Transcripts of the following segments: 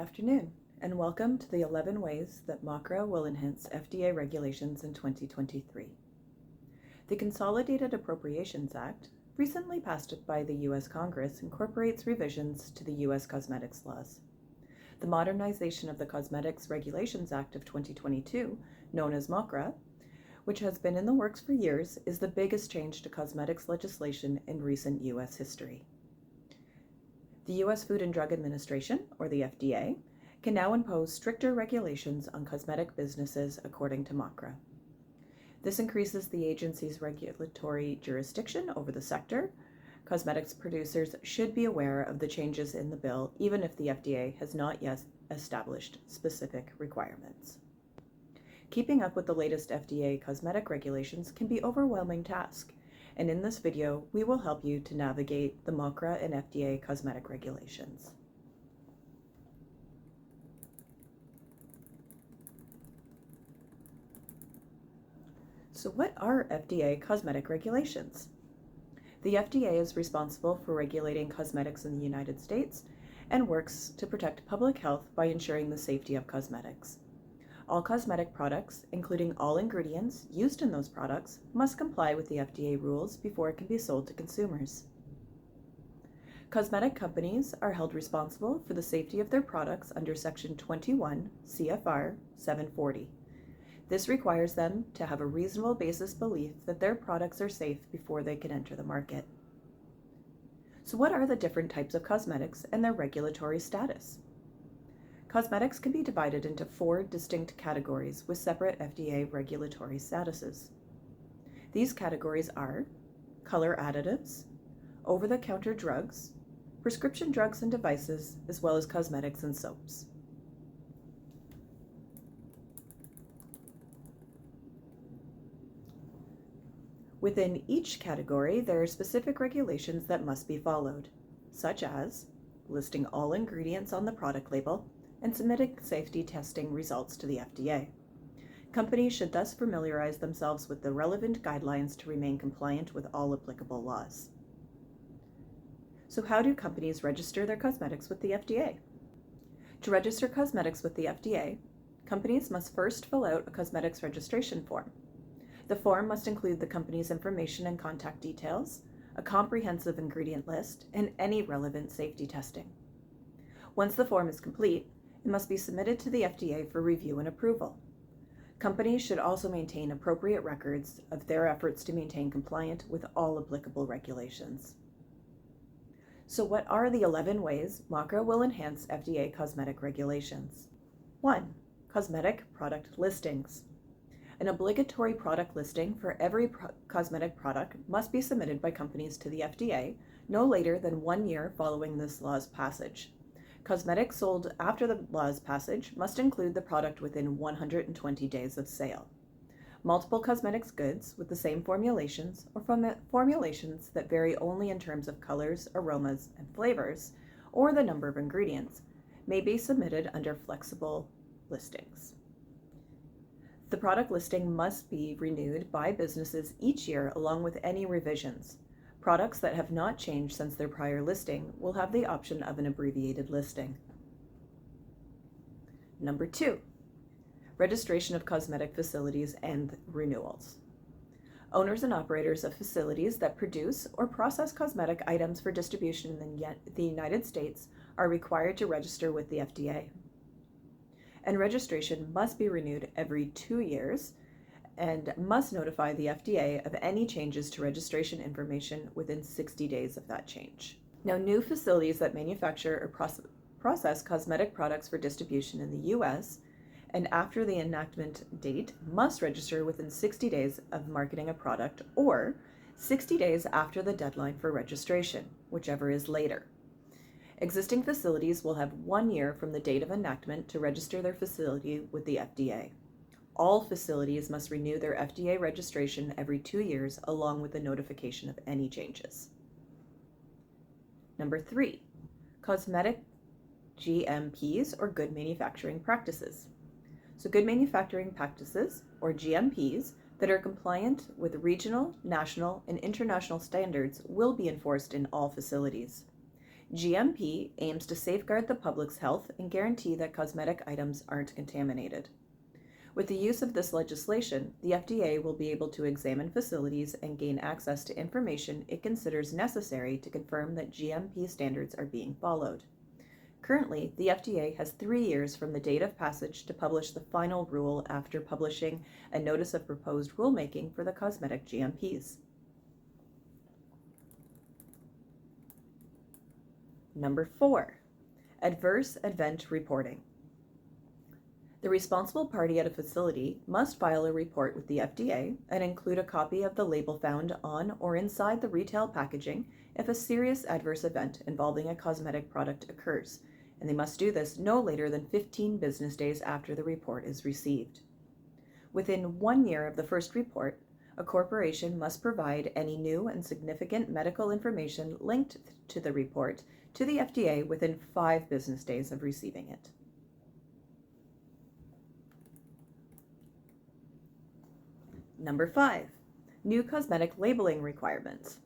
afternoon, and welcome to the 11 ways that MoCRA will enhance FDA regulations in 2023. The Consolidated Appropriations Act, recently passed by the U.S. Congress, incorporates revisions to the U.S. cosmetics laws. The modernization of the Cosmetics Regulations Act of 2022, known as MoCRA, which has been in the works for years, is the biggest change to cosmetics legislation in recent U.S. history. The U.S. Food and Drug Administration, or the FDA, can now impose stricter regulations on cosmetic businesses according to MoCRA. This increases the agency's regulatory jurisdiction over the sector. Cosmetics producers should be aware of the changes in the bill, even if the FDA has not yet established specific requirements. Keeping up with the latest FDA cosmetic regulations can be an overwhelming task, and in this video, we will help you to navigate the MoCRA and FDA cosmetic regulations. So what are FDA cosmetic regulations? The FDA is responsible for regulating cosmetics in the United States and works to protect public health by ensuring the safety of cosmetics. All cosmetic products, including all ingredients used in those products, must comply with the FDA rules before it can be sold to consumers. Cosmetic companies are held responsible for the safety of their products under Section 21 CFR 740. This requires them to have a reasonable basis belief that their products are safe before they can enter the market. So what are the different types of cosmetics and their regulatory status? Cosmetics can be divided into 4 distinct categories with separate FDA regulatory statuses. These categories are color additives, over-the-counter drugs, prescription drugs and devices, as well as cosmetics and soaps. Within each category, there are specific regulations that must be followed, such as listing all ingredients on the product label and submitting safety testing results to the FDA. Companies should thus familiarize themselves with the relevant guidelines to remain compliant with all applicable laws. So how do companies register their cosmetics with the FDA? To register cosmetics with the FDA, companies must first fill out a cosmetics registration form. The form must include the company's information and contact details, a comprehensive ingredient list, and any relevant safety testing. Once the form is complete, it must be submitted to the FDA for review and approval. Companies should also maintain appropriate records of their efforts to maintain compliance with all applicable regulations. So what are the 11 ways MoCRA will enhance FDA cosmetic regulations? 1. Cosmetic product listings. An obligatory product listing for every cosmetic product must be submitted by companies to the FDA no later than 1 year following this law's passage. Cosmetics sold after the law's passage must include the product within 120 days of sale. Multiple cosmetics goods with the same formulations or formulations that vary only in terms of colors, aromas, and flavors, or the number of ingredients, may be submitted under flexible listings. The product listing must be renewed by businesses each year along with any revisions. Products that have not changed since their prior listing will have the option of an abbreviated listing. Number 2, registration of cosmetic facilities and renewals. Owners and operators of facilities that produce or process cosmetic items for distribution in the United States are required to register with the FDA. And registration must be renewed every 2 years and must notify the FDA of any changes to registration information within 60 days of that change. Now, new facilities that manufacture or process cosmetic products for distribution in the U.S. and after the enactment date must register within 60 days of marketing a product or 60 days after the deadline for registration, whichever is later. Existing facilities will have 1 year from the date of enactment to register their facility with the FDA. All facilities must renew their FDA registration every 2 years along with the notification of any changes. Number 3, cosmetic GMPs or good manufacturing practices. So good manufacturing practices, or GMPs, that are compliant with regional, national, and international standards will be enforced in all facilities. GMP aims to safeguard the public's health and guarantee that cosmetic items aren't contaminated. With the use of this legislation, the FDA will be able to examine facilities and gain access to information it considers necessary to confirm that GMP standards are being followed. Currently, the FDA has 3 years from the date of passage to publish the final rule after publishing a notice of proposed rulemaking for the cosmetic GMPs. Number 4, adverse event reporting. The responsible party at a facility must file a report with the FDA and include a copy of the label found on or inside the retail packaging if a serious adverse event involving a cosmetic product occurs, and they must do this no later than 15 business days after the report is received. Within 1 year of the first report, a corporation must provide any new and significant medical information linked to the report to the FDA within 5 business days of receiving it. Number 5, new cosmetic labeling requirements.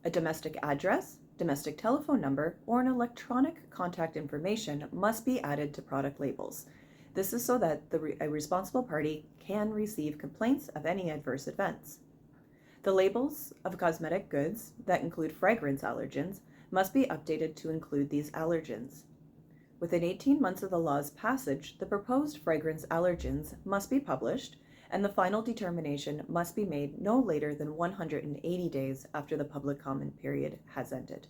A domestic address, domestic telephone number, or an electronic contact information must be added to product labels. This is so that a responsible party can receive complaints of any adverse events. The labels of cosmetic goods that include fragrance allergens must be updated to include these allergens. Within 18 months of the law's passage, the proposed fragrance allergens must be published, and the final determination must be made no later than 180 days after the public comment period has ended.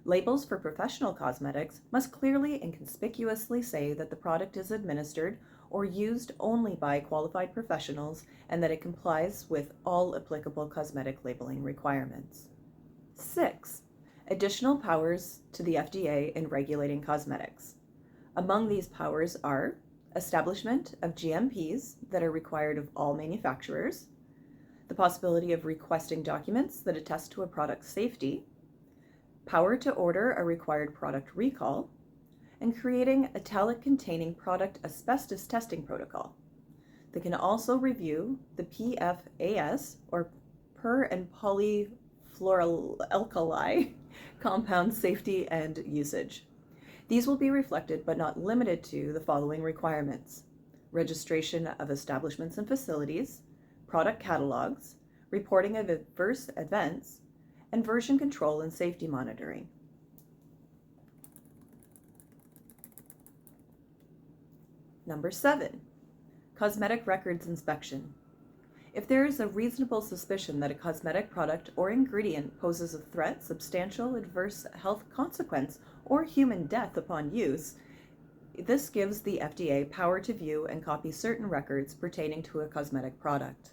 Labels for professional cosmetics must clearly and conspicuously say that the product is administered or used only by qualified professionals and that it complies with all applicable cosmetic labeling requirements. 6, additional powers to the FDA in regulating cosmetics. Among these powers are establishment of GMPs that are required of all manufacturers, the possibility of requesting documents that attest to a product's safety, power to order a required product recall, and creating a talc-containing product asbestos testing protocol. They can also review the PFAS, or per and polyfluoroalkyl compound safety and usage. These will be reflected but not limited to the following requirements: registration of establishments and facilities, product catalogs, reporting of adverse events, and version control and safety monitoring. Number 7, cosmetic records inspection. If there is a reasonable suspicion that a cosmetic product or ingredient poses a threat, substantial adverse health consequence, or human death upon use, this gives the FDA power to view and copy certain records pertaining to a cosmetic product.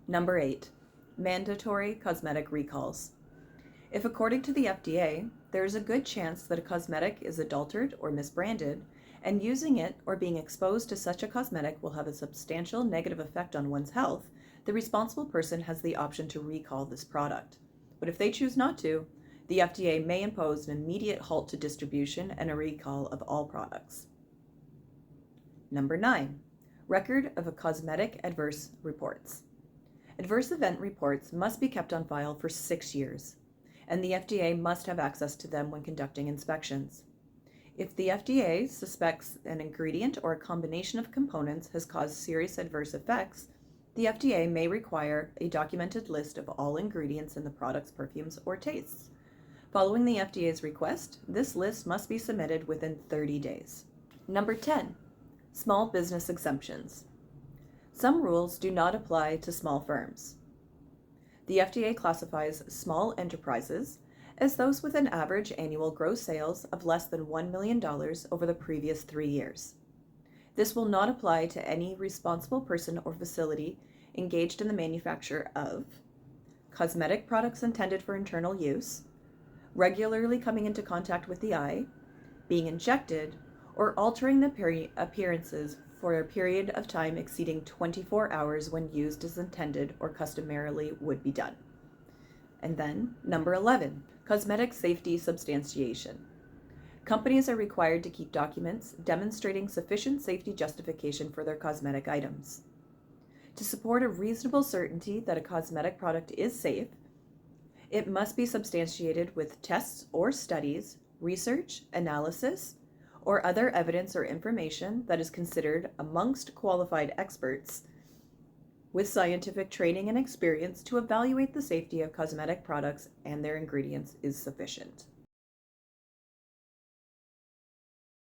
Number 8, mandatory cosmetic recalls. If, according to the FDA, there is a good chance that a cosmetic is adulterated or misbranded, and using it or being exposed to such a cosmetic will have a substantial negative effect on one's health, the responsible person has the option to recall this product. But if they choose not to, the FDA may impose an immediate halt to distribution and a recall of all products. Number 9, record of a cosmetic adverse reports. Adverse event reports must be kept on file for 6 years, and the FDA must have access to them when conducting inspections. If the FDA suspects an ingredient or a combination of components has caused serious adverse effects, the FDA may require a documented list of all ingredients in the product's perfumes or tastes. Following the FDA's request, this list must be submitted within 30 days. Number 10, small business exemptions. Some rules do not apply to small firms. The FDA classifies small enterprises as those with an average annual gross sales of less than $1 million over the previous 3 years. This will not apply to any responsible person or facility engaged in the manufacture of cosmetic products intended for internal use, regularly coming into contact with the eye, being injected, or altering the appearances for a period of time exceeding 24 hours when used as intended or customarily would be done. And then, number 11, cosmetic safety substantiation. Companies are required to keep documents demonstrating sufficient safety justification for their cosmetic items. To support a reasonable certainty that a cosmetic product is safe, It must be substantiated with tests or studies, research, analysis, or other evidence or information that is considered amongst qualified experts with scientific training and experience to evaluate the safety of cosmetic products and their ingredients is sufficient.